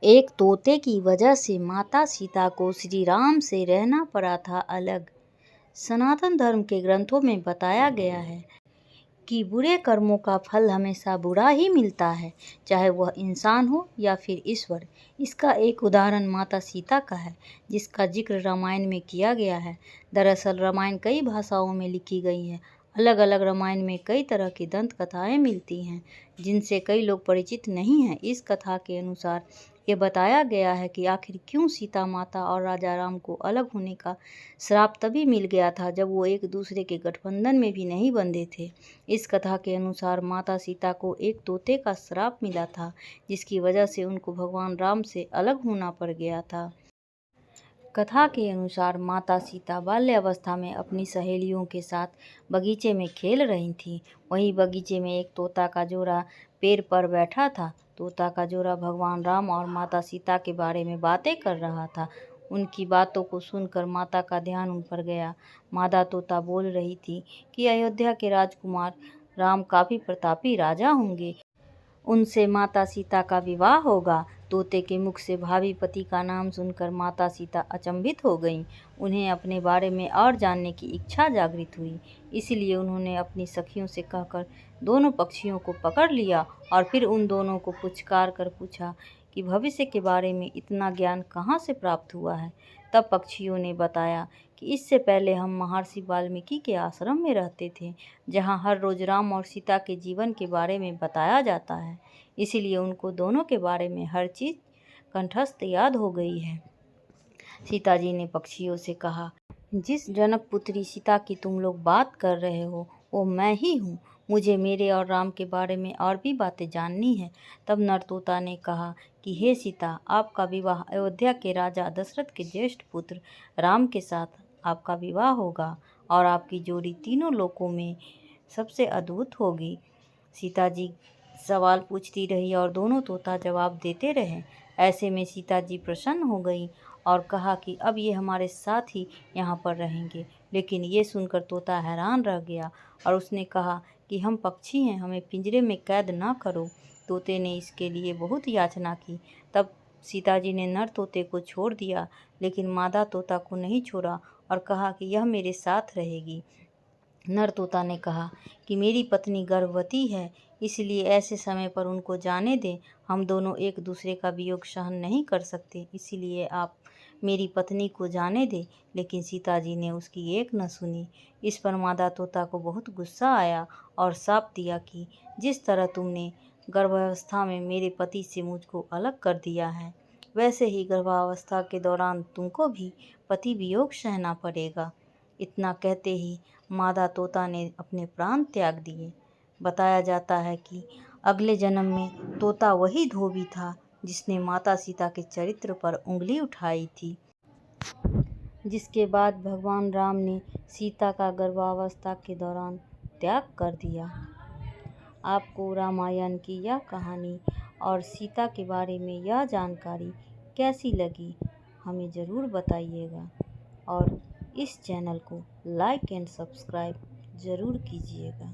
एक तोते की वजह से माता सीता को श्री राम से रहना पड़ा था अलग। सनातन धर्म के ग्रंथों में बताया गया है कि बुरे कर्मों का फल हमेशा बुरा ही मिलता है, चाहे वह इंसान हो या फिर ईश्वर। इसका एक उदाहरण माता सीता का है, जिसका जिक्र रामायण में किया गया है। दरअसल रामायण कई भाषाओं में लिखी गई है। अलग अलग रामायण में कई तरह की दंत कथाएं मिलती हैं, जिनसे कई लोग परिचित नहीं हैं। इस कथा के अनुसार ये बताया गया है कि आखिर क्यों सीता माता और राजा राम को अलग होने का श्राप तभी मिल गया था जब वो एक दूसरे के गठबंधन में भी नहीं बंधे थे। इस कथा के अनुसार माता सीता को एक तोते का श्राप मिला था, जिसकी वजह से उनको भगवान राम से अलग होना पड़ गया था। कथा के अनुसार माता सीता बाल्यावस्था में अपनी सहेलियों के साथ बगीचे में खेल रही थीं। वहीं बगीचे में एक तोता का जोड़ा पेड़ पर बैठा था। तोता का जोड़ा भगवान राम और माता सीता के बारे में बातें कर रहा था। उनकी बातों को सुनकर माता का ध्यान उन पर गया। मादा तोता बोल रही थी कि अयोध्या के राजकुमार राम काफी प्रतापी राजा होंगे, उनसे माता सीता का विवाह होगा। तोते के मुख से भावी पति का नाम सुनकर माता सीता अचंभित हो गईं। उन्हें अपने बारे में और जानने की इच्छा जागृत हुई, इसलिए उन्होंने अपनी सखियों से कहकर दोनों पक्षियों को पकड़ लिया और फिर उन दोनों को पुचकार कर पूछा कि भविष्य के बारे में इतना ज्ञान कहाँ से प्राप्त हुआ है। तब पक्षियों ने बताया कि इससे पहले हम महर्षि वाल्मीकि के आश्रम में रहते थे, जहाँ हर रोज राम और सीता के जीवन के बारे में बताया जाता है। इसीलिए उनको दोनों के बारे में हर चीज़ कंठस्थ याद हो गई है। सीता जी ने पक्षियों से कहा, जिस जनक पुत्री सीता की तुम लोग बात कर रहे हो वो मैं ही हूँ। मुझे मेरे और राम के बारे में और भी बातें जाननी है। तब नर तोता ने कहा कि हे सीता, आपका विवाह अयोध्या के राजा दशरथ के ज्येष्ठ पुत्र राम के साथ आपका विवाह होगा और आपकी जोड़ी तीनों लोकों में सबसे अद्भुत होगी। सीता जी सवाल पूछती रही और दोनों तोता जवाब देते रहे। ऐसे में सीता जी प्रसन्न हो गई और कहा कि अब ये हमारे साथ ही यहाँ पर रहेंगे। लेकिन ये सुनकर तोता हैरान रह गया और उसने कहा कि हम पक्षी हैं, हमें पिंजरे में कैद ना करो। तोते ने इसके लिए बहुत याचना की। तब सीता जी ने नर तोते को छोड़ दिया, लेकिन मादा तोता को नहीं छोड़ा और कहा कि यह मेरे साथ रहेगी। नर तोता ने कहा कि मेरी पत्नी गर्भवती है, इसलिए ऐसे समय पर उनको जाने दें। हम दोनों एक दूसरे का वियोग सहन नहीं कर सकते, इसीलिए आप मेरी पत्नी को जाने दें। लेकिन सीता जी ने उसकी एक न सुनी। इस पर मादा तोता को बहुत गुस्सा आया और शाप दिया कि जिस तरह तुमने गर्भावस्था में मेरे पति से मुझको अलग कर दिया है, वैसे ही गर्भावस्था के दौरान तुमको भी पति वियोग सहना पड़ेगा। इतना कहते ही मादा तोता ने अपने प्राण त्याग दिए। बताया जाता है कि अगले जन्म में तोता वही धोबी था जिसने माता सीता के चरित्र पर उंगली उठाई थी, जिसके बाद भगवान राम ने सीता का गर्भावस्था के दौरान त्याग कर दिया। आपको रामायण की यह कहानी और सीता के बारे में यह जानकारी कैसी लगी, हमें ज़रूर बताइएगा और इस चैनल को लाइक एंड सब्सक्राइब ज़रूर कीजिएगा।